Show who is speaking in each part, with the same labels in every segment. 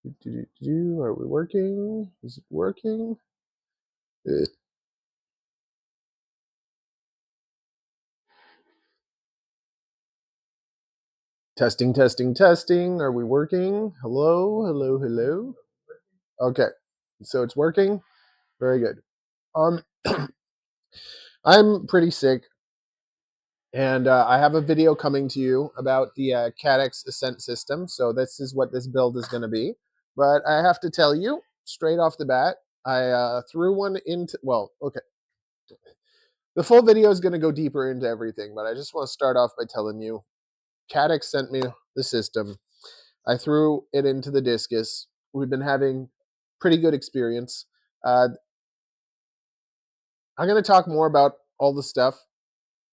Speaker 1: Are we working? Is it working? Testing, testing, testing. Are we working? Hello, hello, hello. Okay, so it's working. Very good. I'm pretty sick, and I have a video coming to you about the CADX Ascent system. So this is what this build is going to be. But I have to tell you straight off the bat, I threw one into. Well, okay. The full video is going to go deeper into everything, but I just want to start off by telling you, CADX sent me the system. I threw it into the discus. We've been having pretty good experience. I'm going to talk more about all the stuff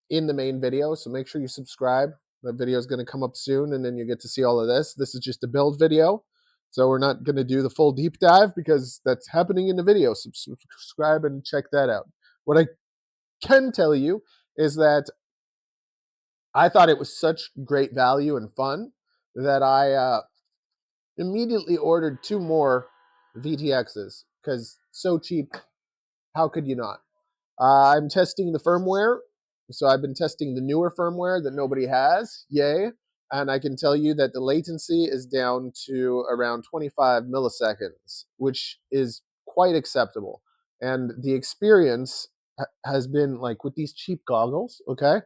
Speaker 1: in the main video, so make sure you subscribe. The video is going to come up soon, and then you get to see all of this. This is just a build video, so we're not going to do the full deep dive because that's happening in the video. Subscribe and check that out. What I can tell you is that I thought it was such great value and fun that I immediately ordered 2 more VTXs because so cheap, how could you not? I'm testing the firmware. So I've been testing the newer firmware that nobody has. Yay. And I can tell you that the latency is down to around 25 milliseconds, which is quite acceptable. And the experience has been like with these cheap goggles, okay?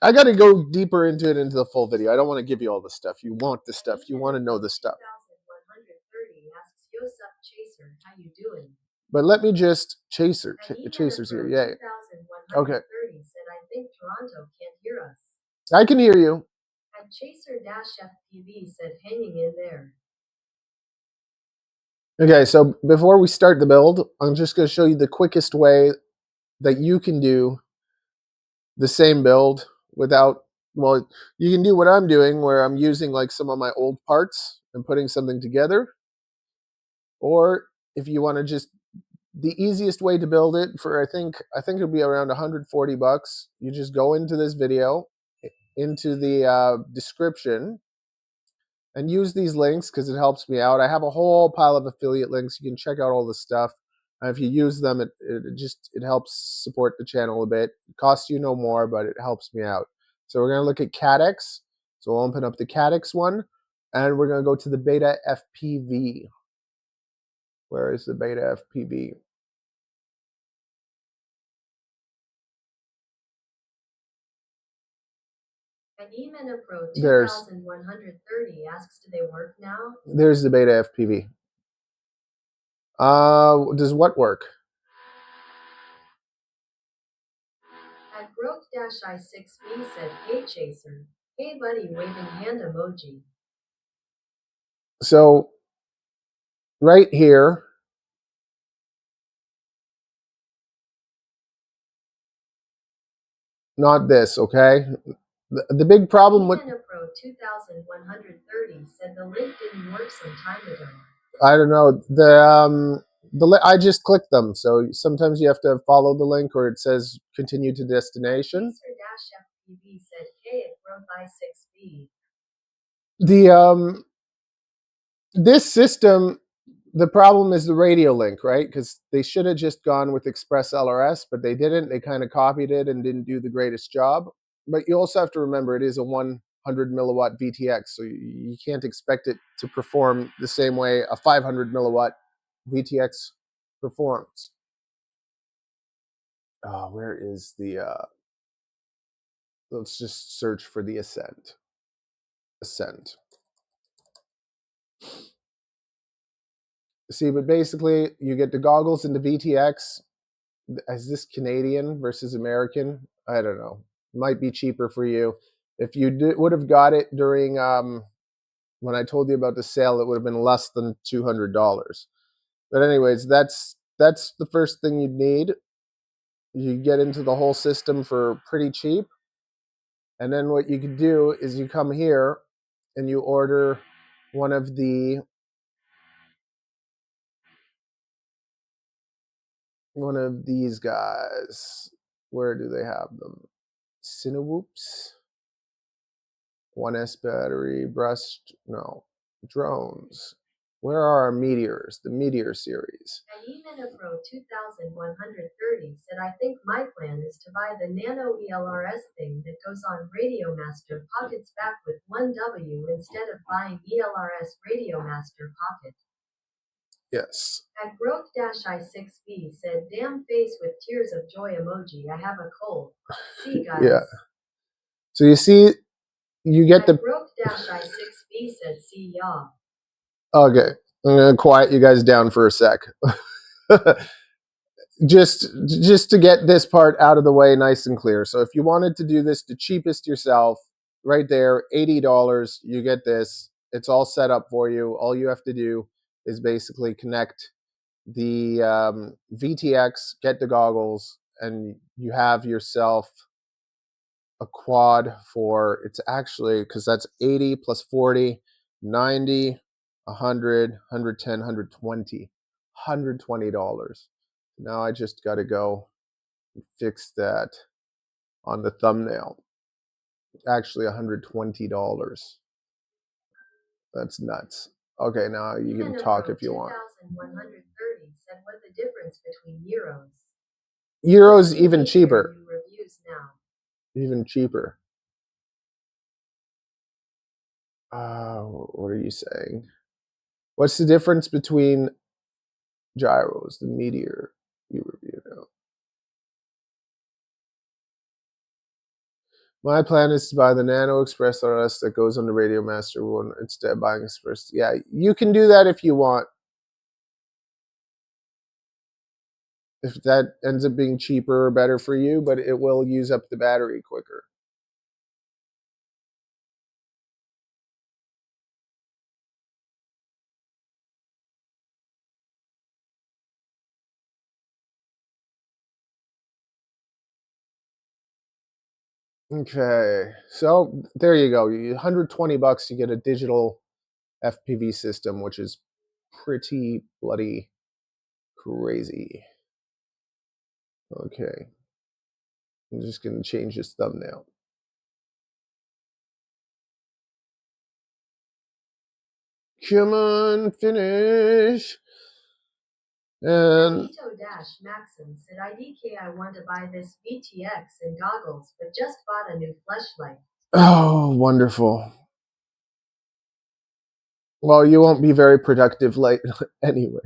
Speaker 1: I got to go deeper into it into the full video. I don't want to give you all the stuff. You want the stuff. You want to know the stuff. How you doing? But let me just Chaser's here. Yay. Okay. Said, I think Toronto can't hear us. I can hear you. And Chaser-FPV said hanging in there. Okay, so before we start the build, I'm just going to show you the quickest way that you can do the same build without, well, you can do what I'm doing where I'm using like some of my old parts and putting something together. Or if you want to just, the easiest way to build it for, I think it'll be around 140 bucks. You just go into this video, into the description, and use these links because it helps me out. I have a whole pile of affiliate links. You can check out all the stuff. And if you use them, it helps support the channel a bit. It costs you no more, but it helps me out. So we're going to look at CADX. So we'll open up the CADX one, and we're going to go to the Beta FPV. Where is the Beta FPV? An eMena Pro 2130 asks, do they work now? There's the Beta FPV. Does what work? At growth-i6b said, hey Chaser. Hey buddy, waving hand emoji. So right here, not this, okay? The big problem with Pro 2130 said the link didn't work some time ago. I don't know. I just clicked them, so sometimes you have to follow the link or it says continue to destination. FPV said, hey, it broke i6b. This system, the problem is the radio link, right? Because they should have just gone with Express LRS, but they didn't. They kind of copied it and didn't do the greatest job. But you also have to remember it is a 100 milliwatt VTX, so you can't expect it to perform the same way a 500 milliwatt VTX performs. Where is the, let's just search for the Ascent. See, but basically you get the goggles and the VTX. Is this Canadian versus American? I don't know. It might be cheaper for you. If you would have got it during when I told you about the sale, it would have been less than $200. But anyways, that's the first thing you'd need. You get into the whole system for pretty cheap. And then what you can do is you come here and you order one of these guys. Where do they have them? Cinewhoops. 1S battery, brushed, no. Drones. Where are our meteors? The meteor series.
Speaker 2: Pro 2130 said, I think my plan is to buy the Nano ELRS thing that goes on Radio Master Pocket's back with 1W instead of buying ELRS Radio Master Pocket.
Speaker 1: Yes.
Speaker 2: At growth-I6V said, damn face with tears of joy emoji. I have a cold. See, guys.
Speaker 1: Yeah. So you see, you get the
Speaker 2: growth-I6V said, see y'all.
Speaker 1: Okay, I'm gonna quiet you guys down for a sec. just to get this part out of the way nice and clear. So if you wanted to do this the cheapest yourself, right there, $80, you get this. It's all set up for you. All you have to do is basically connect the VTX, get the goggles, and you have yourself a quad for, it's actually, because that's 80 plus 40, 90, 100, 110, 120, $120. Now I just got to go and fix that on the thumbnail. Actually, $120. That's nuts. Okay, now you can talk if you want.
Speaker 2: 2130 said, what the difference between euros?
Speaker 1: Euros even cheaper.
Speaker 2: Reviews now.
Speaker 1: Even cheaper. What are you saying? What's the difference between gyros, the meteor you review now? My plan is to buy the Nano Express RS that goes on the Radio Master one instead of buying Express. Yeah, you can do that if you want. If that ends up being cheaper or better for you, but it will use up the battery quicker. Okay, so there you go. $120 to get a digital FPV system, which is pretty bloody crazy. Okay, I'm just going to change this thumbnail. Come on, finish. And
Speaker 2: Maxim said, IDK, I want to buy this VTX and goggles, but just bought a new fleshlight.
Speaker 1: Oh, wonderful. Well, you won't be very productive late anyway.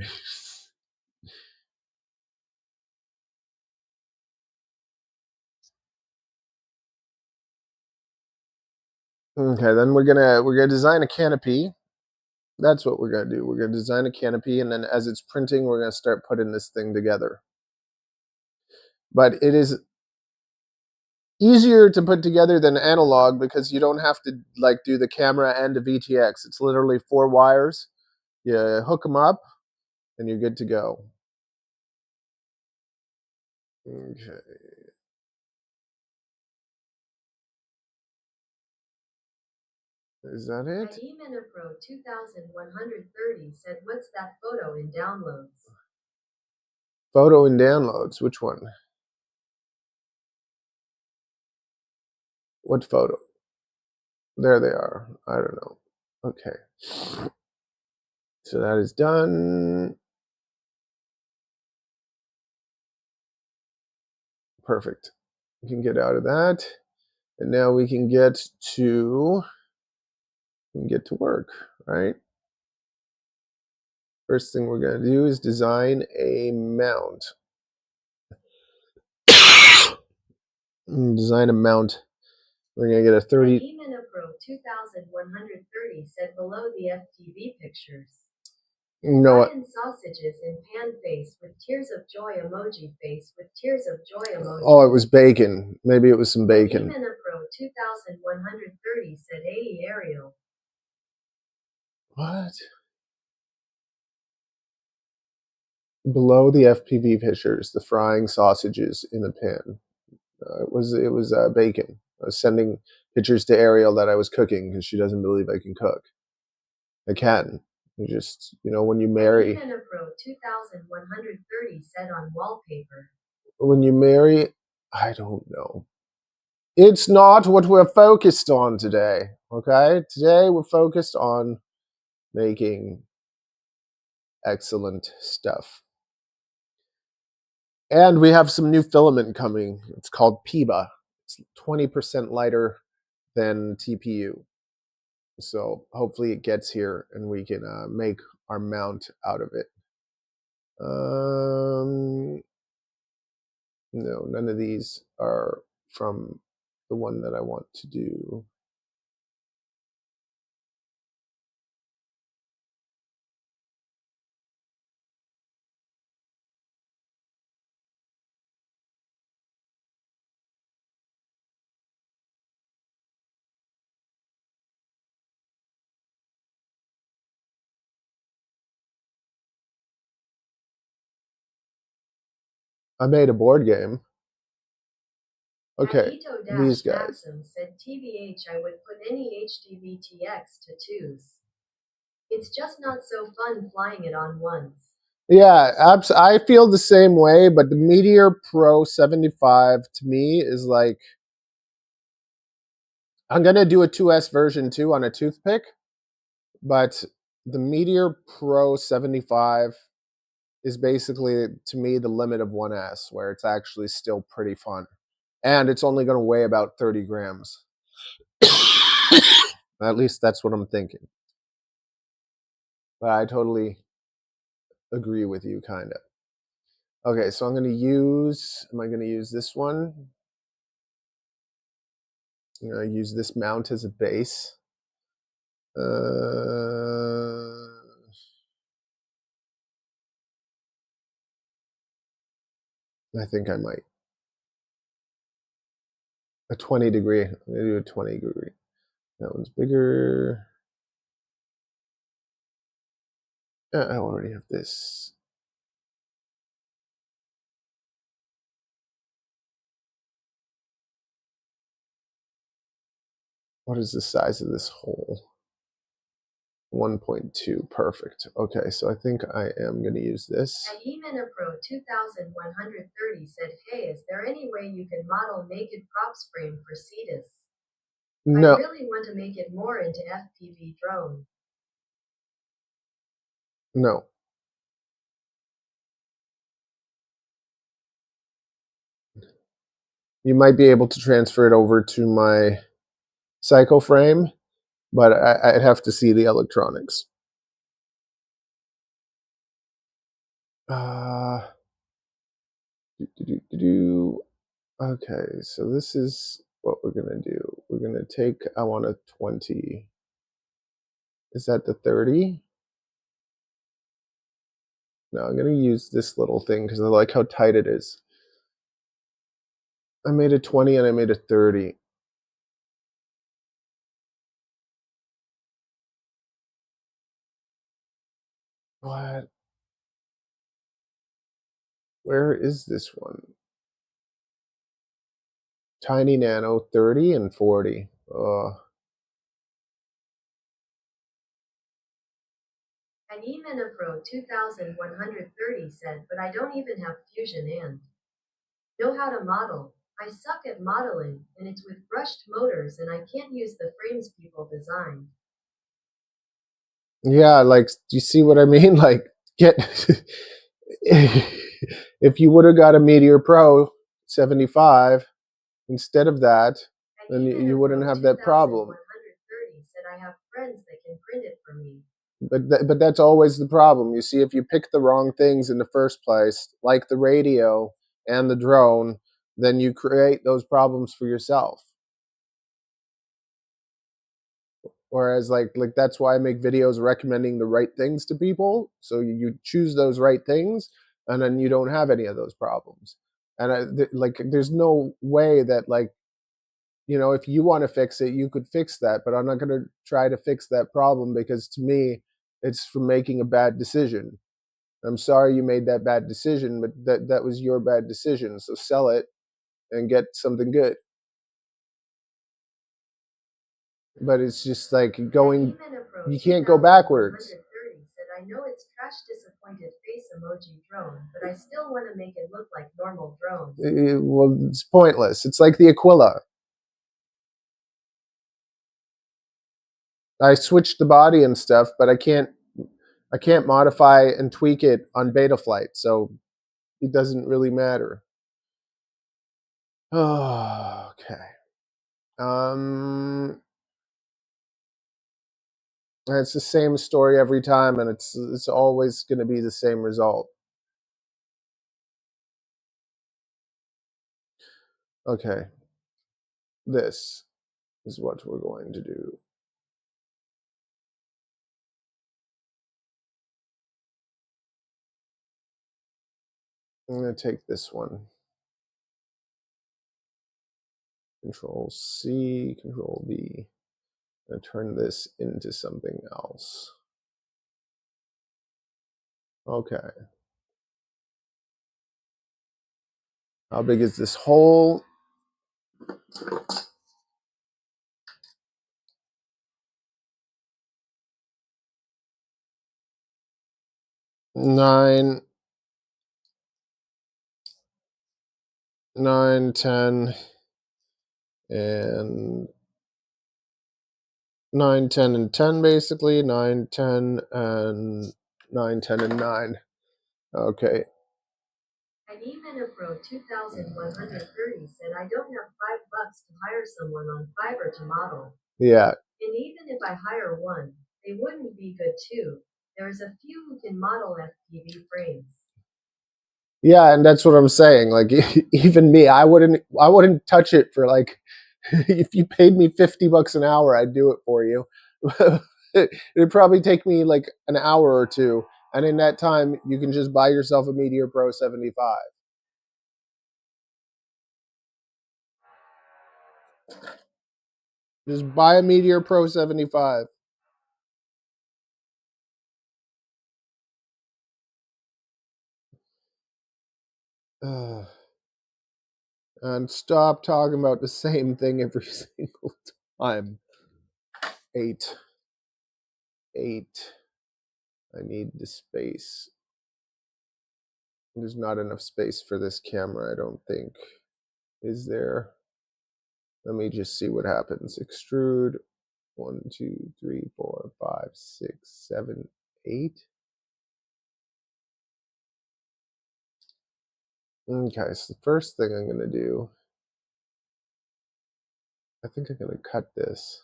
Speaker 1: Okay, then we're gonna design a canopy. That's what we're gonna do. We're gonna design a canopy, and then as it's printing, we're gonna start putting this thing together. But it is easier to put together than analog because you don't have to like do the camera and a VTX. It's literally 4 wires. You hook them up, and you're good to go. Okay. Is that it?
Speaker 2: Pro 2130 said, what's that photo in downloads?
Speaker 1: Photo in downloads. Which one? What photo? There they are. I don't know. Okay. So that is done. Perfect. We can get out of that. And now we can get to work, right? First thing we're going to do is design a mount. Design a mount. We're going to get a 30.
Speaker 2: Pro 2130 said, below the FPV pictures.
Speaker 1: No.
Speaker 2: Ryan sausages in pan face with tears of joy emoji face with tears of joy emoji.
Speaker 1: Oh, it was bacon. Maybe it was some bacon.
Speaker 2: Pro 2130 said, hey, Ariel.
Speaker 1: What? Below the FPV pictures, the frying sausages in a pan. It was bacon. I was sending pictures to Ariel that I was cooking because she doesn't believe I can cook. I can. You just, when you marry.
Speaker 2: Pro 2130 said on wallpaper.
Speaker 1: When you marry, I don't know. It's not what we're focused on today. Okay, today we're focused on making excellent stuff. And we have some new filament coming. It's called PIBA. It's 20% lighter than TPU. So hopefully it gets here and we can make our mount out of it. No, none of these are from the one that I want to do. I made a board game. Okay, these guys.
Speaker 2: Maxim said, TBH, I would put any HDVTX to 2s. It's just not so fun flying it on ones.
Speaker 1: Yeah, I feel the same way, but the Meteor Pro 75 to me is like, I'm going to do a 2S version too on a toothpick, but the Meteor Pro 75 is basically, to me, the limit of 1S, where it's actually still pretty fun. And it's only going to weigh about 30 grams. At least that's what I'm thinking. But I totally agree with you, kind of. Okay, so I'm going to use, am I going to use this one? I'm going to use this mount as a base. I think I might. A 20 degree. I'm going to do a 20 degree. That one's bigger. I already have this. What is the size of this hole? 1.2. Perfect. Okay, so I think I am going to use this.
Speaker 2: And Emina Pro 2130 said, hey, is there any way you can model naked props frame for CETUS?
Speaker 1: No.
Speaker 2: I really want to make it more into FPV drone.
Speaker 1: No. You might be able to transfer it over to my Psycho frame, but I'd have to see the electronics. Okay, so this is what we're going to do. We're going to take, I want a 20. Is that the 30? No, I'm going to use this little thing because I like how tight it is. I made a 20 and I made a 30. What? Where is this one? Tiny Nano 30 and 40.
Speaker 2: And Emina Pro 2130 said, but I don't even have Fusion and know how to model. I suck at modeling, and it's with brushed motors, and I can't use the frames people designed.
Speaker 1: Yeah, like, do you see what I mean? Like, get if you would have got a Meteor Pro 75 instead of that, then you wouldn't have that problem.
Speaker 2: Said I have friends that can print it for me.
Speaker 1: But that's always the problem. You see, if you pick the wrong things in the first place, like the radio and the drone, then you create those problems for yourself. Whereas like that's why I make videos recommending the right things to people. So you choose those right things, and then you don't have any of those problems. And there's no way that, like, if you want to fix it, you could fix that. But I'm not going to try to fix that problem, because to me, it's from making a bad decision. I'm sorry you made that bad decision, but that was your bad decision. So sell it and get something good. But it's just like going, you can't go backwards.
Speaker 2: Said, I know it's trash disappointed face emoji drone, but I still want to make it look like normal drones.
Speaker 1: Well, it's pointless. It's like the Aquila. I switched the body and stuff, but I can't modify and tweak it on Betaflight, so it doesn't really matter. Oh, okay. It's the same story every time, and it's always going to be the same result. Okay, this is what we're going to do. I'm going to take this one. Control C, Control V. I'm going to turn this into something else. Okay. How big is this hole? 9, 9, 10, and 9, 10, and 10, basically. 9, 10, and 9, 10, and 9. Okay.
Speaker 2: And even a Pro 2130 said I don't have $5 to hire someone on Fiverr to model.
Speaker 1: Yeah.
Speaker 2: And even if I hire one, they wouldn't be good too. There's a few who can model FPV frames.
Speaker 1: Yeah, and that's what I'm saying. Like, even me, I wouldn't touch it for, like, if you paid me $50 an hour, I'd do it for you. It'd probably take me like an hour or two, and in that time, you can just buy yourself a Meteor Pro 75. Just buy a Meteor Pro 75. And stop talking about the same thing every single time. 8. 8. I need the space. There's not enough space for this camera, I don't think. Is there? Let me just see what happens. Extrude. 1, 2, 3, 4, 5, 6, 7, 8. Okay, so the first thing I'm going to do, I think I'm going to cut this.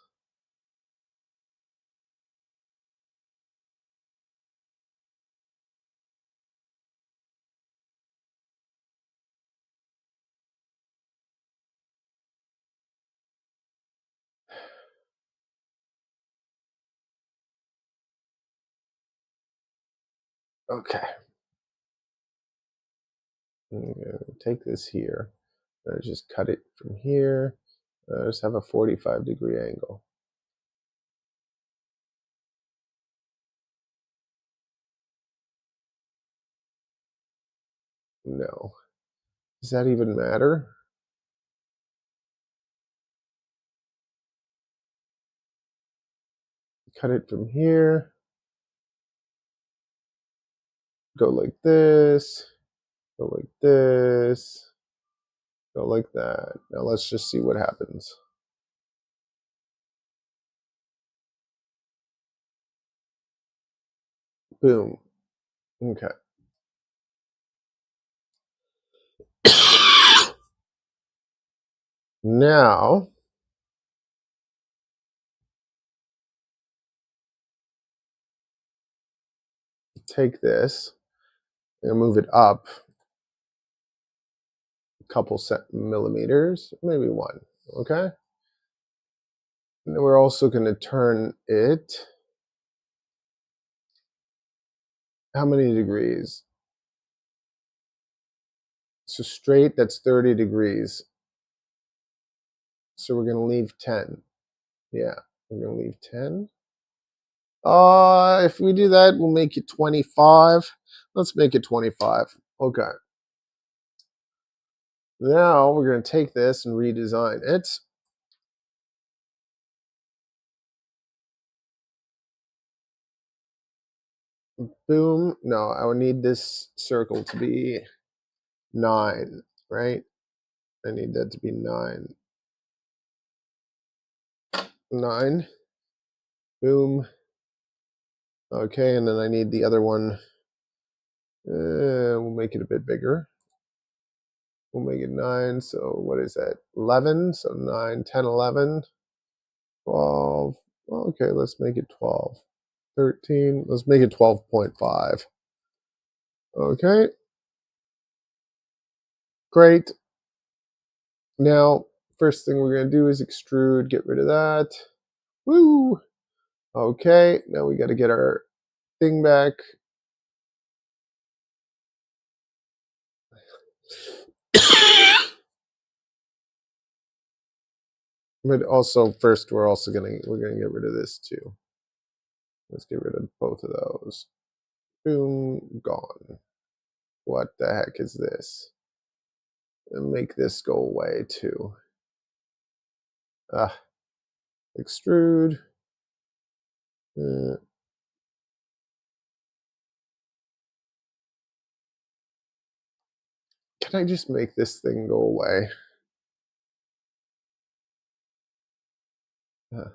Speaker 1: Okay. I'm going to take this here. Just cut it from here. Just have a 45-degree angle. No. Does that even matter? Cut it from here. Go like this. Go like this. Go like that. Now let's just see what happens. Boom. Okay. Now, take this and move it up a couple millimeters, maybe 1. Okay. And then we're also going to turn it. How many degrees? So straight, that's 30 degrees. So we're going to leave 10. Yeah, we're going to leave 10. If we do that, we'll make it 25. Let's make it 25. Okay. Now we're going to take this and redesign it. Boom. No, I would need this circle to be 9, right? I need that to be 9. 9. Boom. Okay, and then I need the other one. We'll make it a bit bigger. We'll make it 9. So what is that? 11. So 9, 10, 11, 12. Okay, let's make it 12. 13. Let's make it 12.5. Okay. Great. Now, first thing we're going to do is extrude, get rid of that. Woo! Okay, now we got to get our thing back. But also, first, we're gonna get rid of this too. Let's get rid of both of those. Boom, gone. What the heck is this? And make this go away too. Ah, extrude. Can I just make this thing go away? Uh,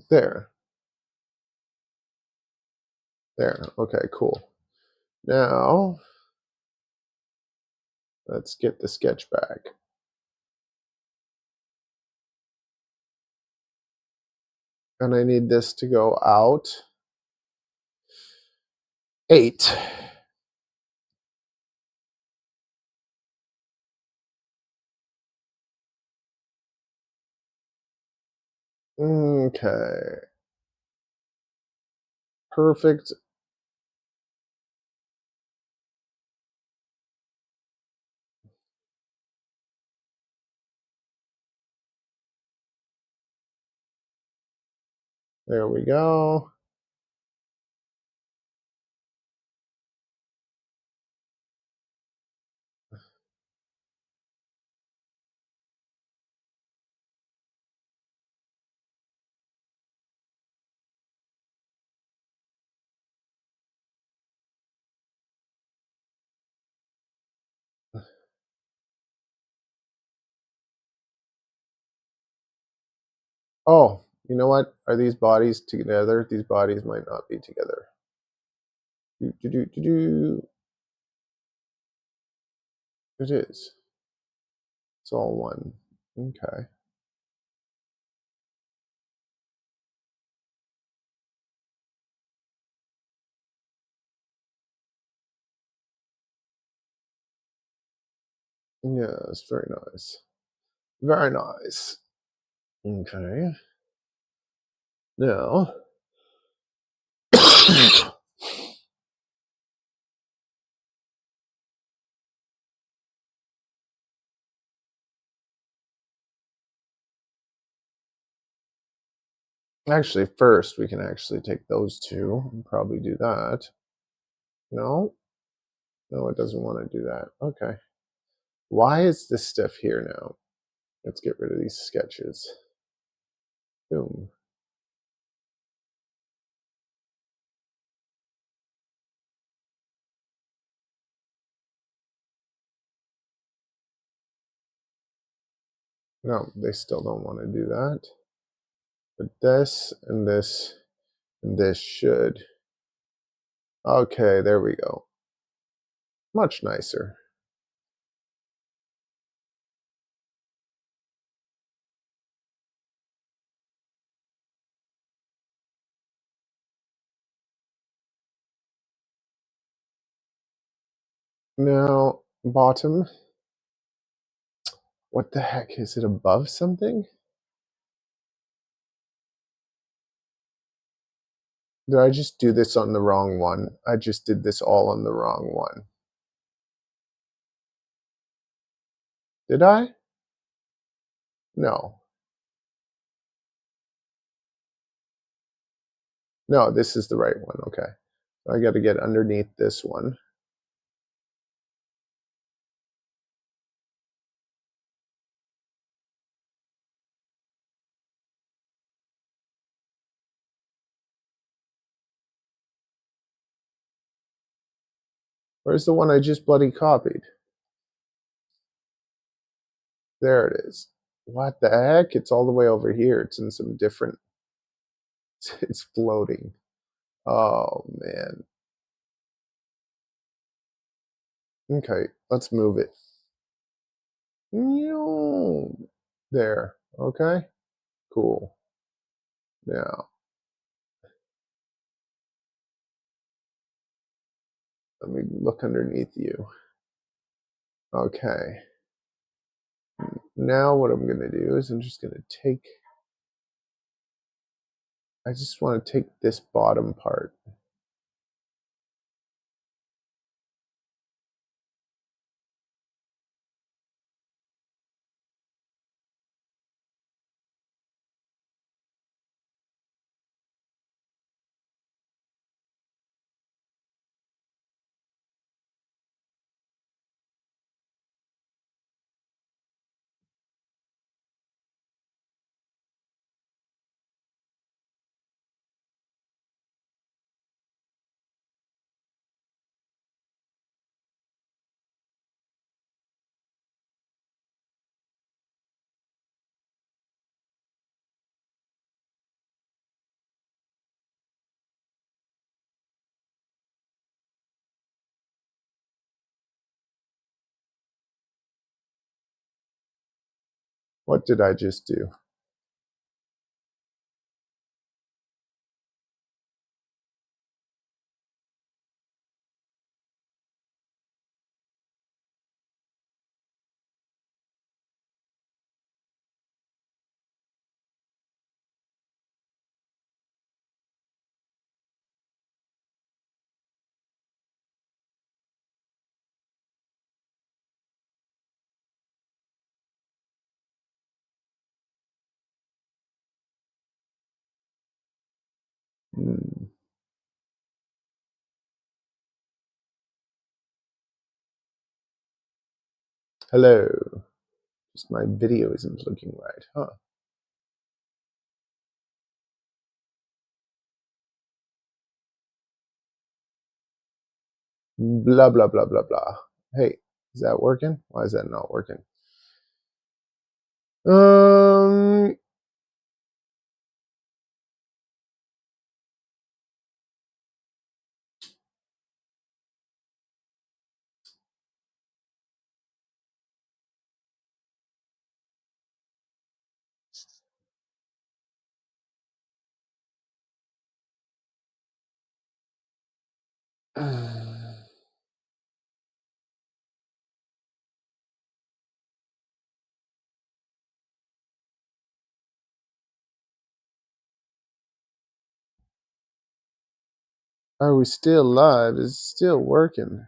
Speaker 1: there. There. Okay, cool. Now, let's get the sketch back. And I need this to go out 8. Okay. Perfect. There we go. Oh, you know what? Are these bodies together? These bodies might not be together. It is. It's all one. Okay. Yeah, it's very nice. Very nice. Okay. Now, actually, first we can actually take those two and probably do that. No, no, it doesn't want to do that. Okay. Why is this stuff here now? Let's get rid of these sketches. Boom. No, they still don't want to do that. But this and this and this should. Okay, there we go. Much nicer. Now, bottom. What the heck? Is it above something? Did I just do this on the wrong one? I just did this all on the wrong one. Did I? No. No, this is the right one. Okay. So I got to get underneath this one. Where's the one I just bloody copied? There it is. What the heck? It's all the way over here. It's in some different, it's floating. Oh man. Okay, let's move it. There. Okay, cool. Now, let me look underneath you. Okay. Now what I'm going to do is I'm just going to take, I just want to take this bottom part. What did I just do? Hmm. Hello. Just my video isn't looking right, huh? Blah, blah, blah, blah, blah. Hey, is that working? Why is that not working? Um, are we still live? Is it still working?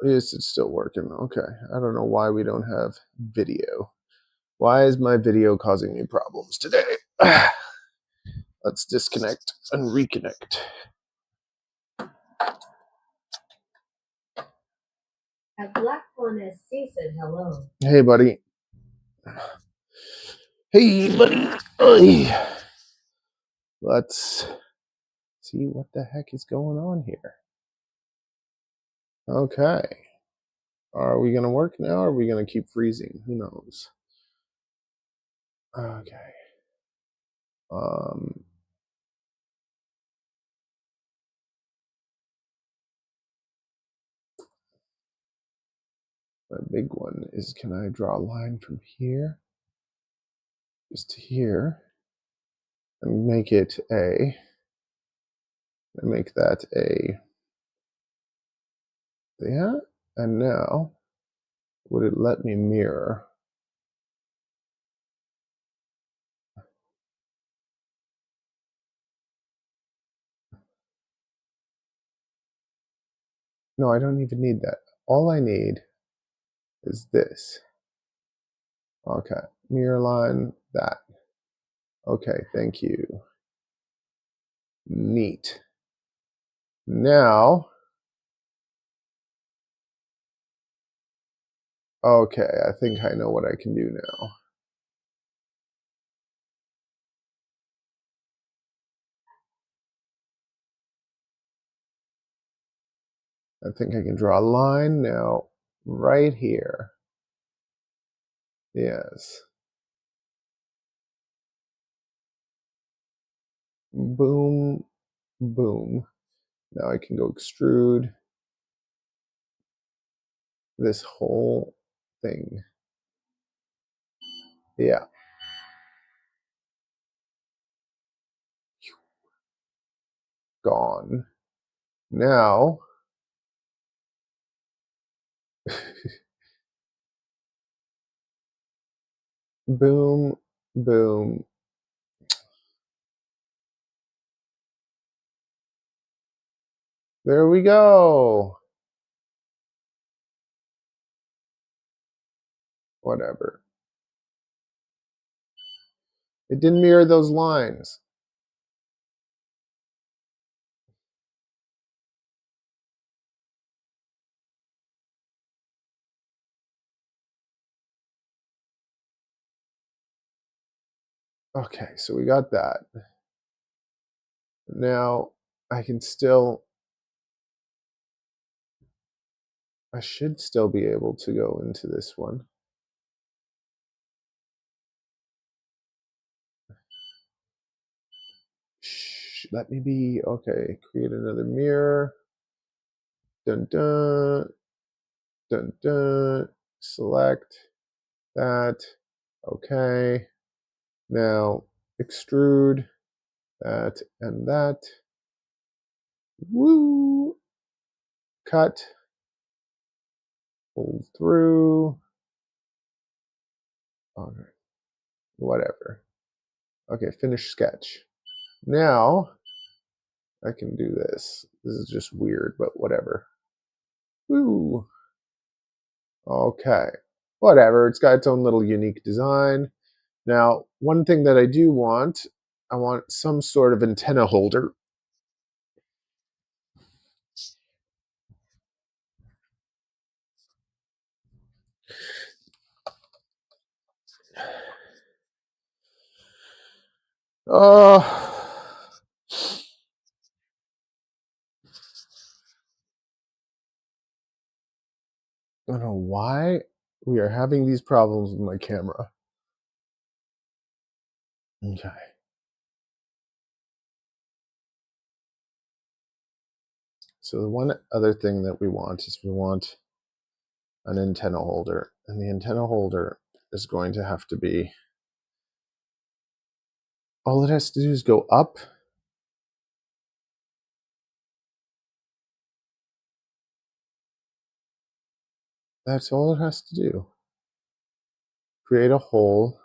Speaker 1: Yes, it's still working. Okay. I don't know why we don't have video. Why is my video causing me problems today? Let's disconnect and reconnect.
Speaker 2: At Black Fawn SC said hello.
Speaker 1: Hey, buddy. Hey, buddy. Oy. Let's see what the heck is going on here. Okay. Are we going to work now or are we going to keep freezing? Who knows? Okay. Um, my big one is, can I draw a line from here just to here and make it a, and make that a, yeah. And now, would it let me mirror? No, I don't even need that. All I need is this. Okay, mirror line, that. Okay, thank you. Neat. Now, okay, I think I know what I can do now. I think I can draw a line now right here. Yes. Boom, boom. Now I can go extrude this whole thing. Yeah. Gone. Now, boom, boom. There we go. Whatever. It didn't mirror those lines. Okay, so we got that. Now I can still, I should still be able to go into this one. Shh, let me be, okay, create another mirror. Dun dun, dun dun, select that, okay. Now extrude that and that. Woo! Cut, pull through. Okay, whatever. Okay, finish sketch. Now I can do this. This is just weird, but whatever. Woo! Okay, whatever. It's got its own little unique design. Now, one thing that I do want, I want some sort of antenna holder. Uh, I don't know why we are having these problems with my camera. Okay. So the one other thing that we want is we want an antenna holder. And the antenna holder is going to have to be, all it has to do is go up. That's all it has to do. Create a hole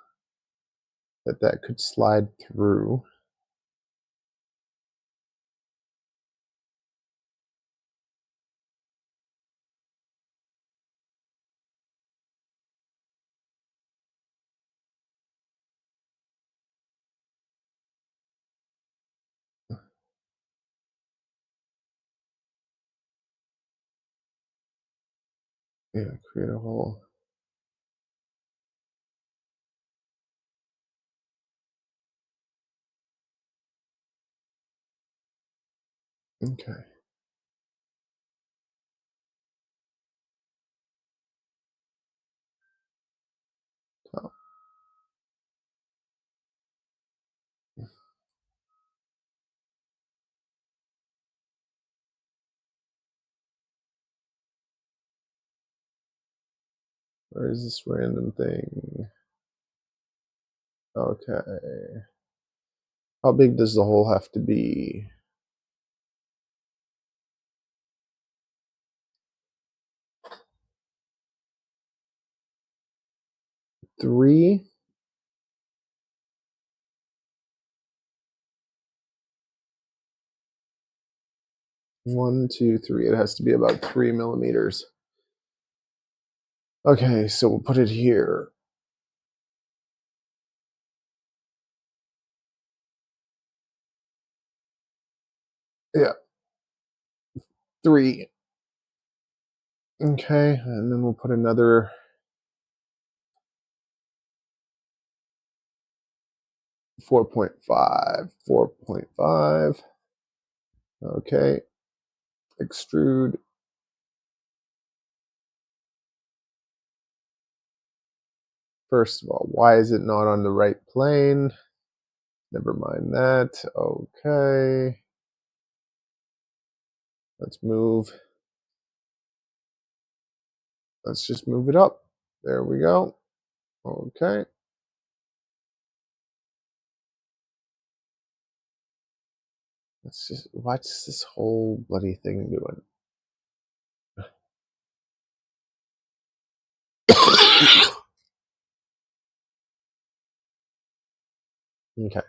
Speaker 1: that could slide through. Yeah, create a hole. Okay. Top. Where is this random thing? Okay. How big does the hole have to be? Three. One, two, three. It has to be about 3 millimeters. Okay, so we'll put it here. Yeah, 3. Okay, and then we'll put another 4.5. 4.5. Okay, extrude First of all, why is it not on the right plane? Never mind that. Okay. Let's move. Let's just move it up. There we go. Okay. Let's just watch this whole bloody thing doing. Okay.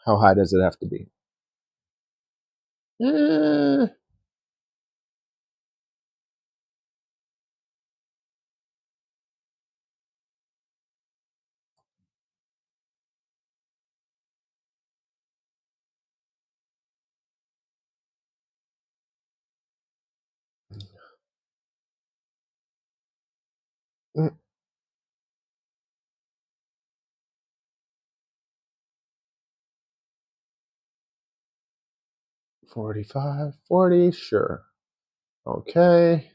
Speaker 1: How high does it have to be? 45, 40, sure. Okay.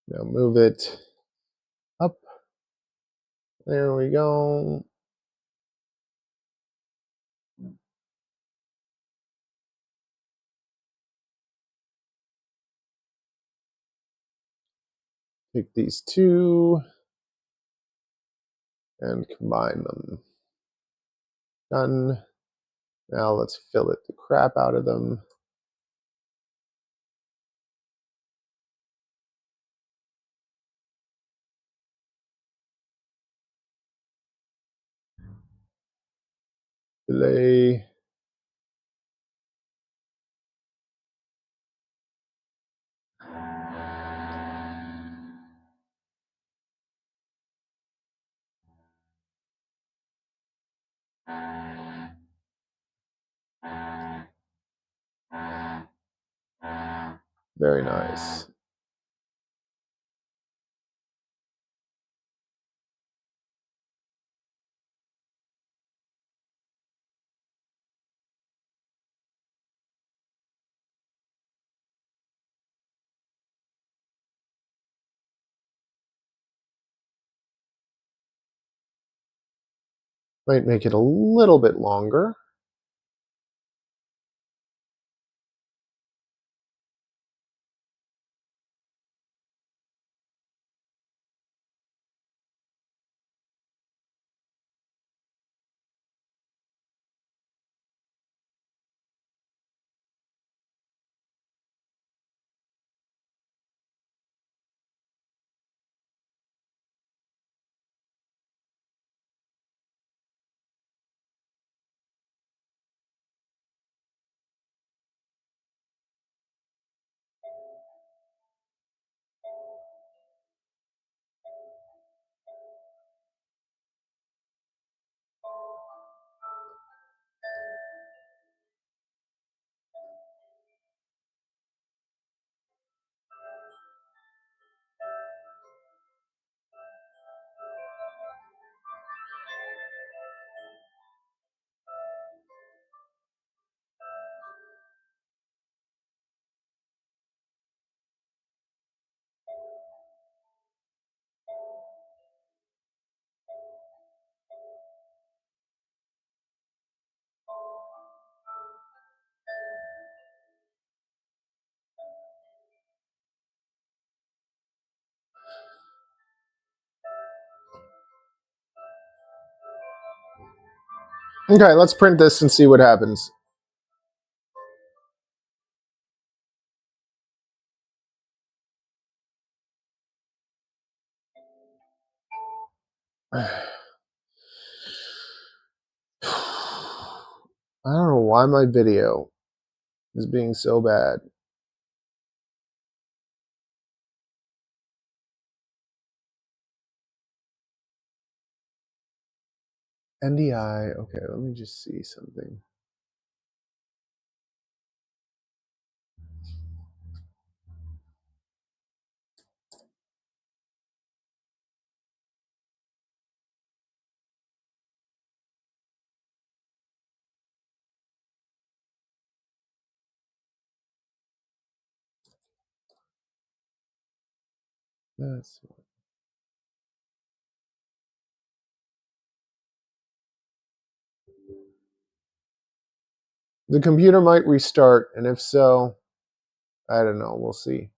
Speaker 1: Now move it up. There we go. Take these two and combine them. Done. Now let's fillet the crap out of them. Fillet. Very nice. Might make it a little bit longer. Okay, let's print this and see what happens. I don't know why my video is being so bad. NDI, okay, let me just see something. That's the computer might restart, and if so, I don't know. We'll see.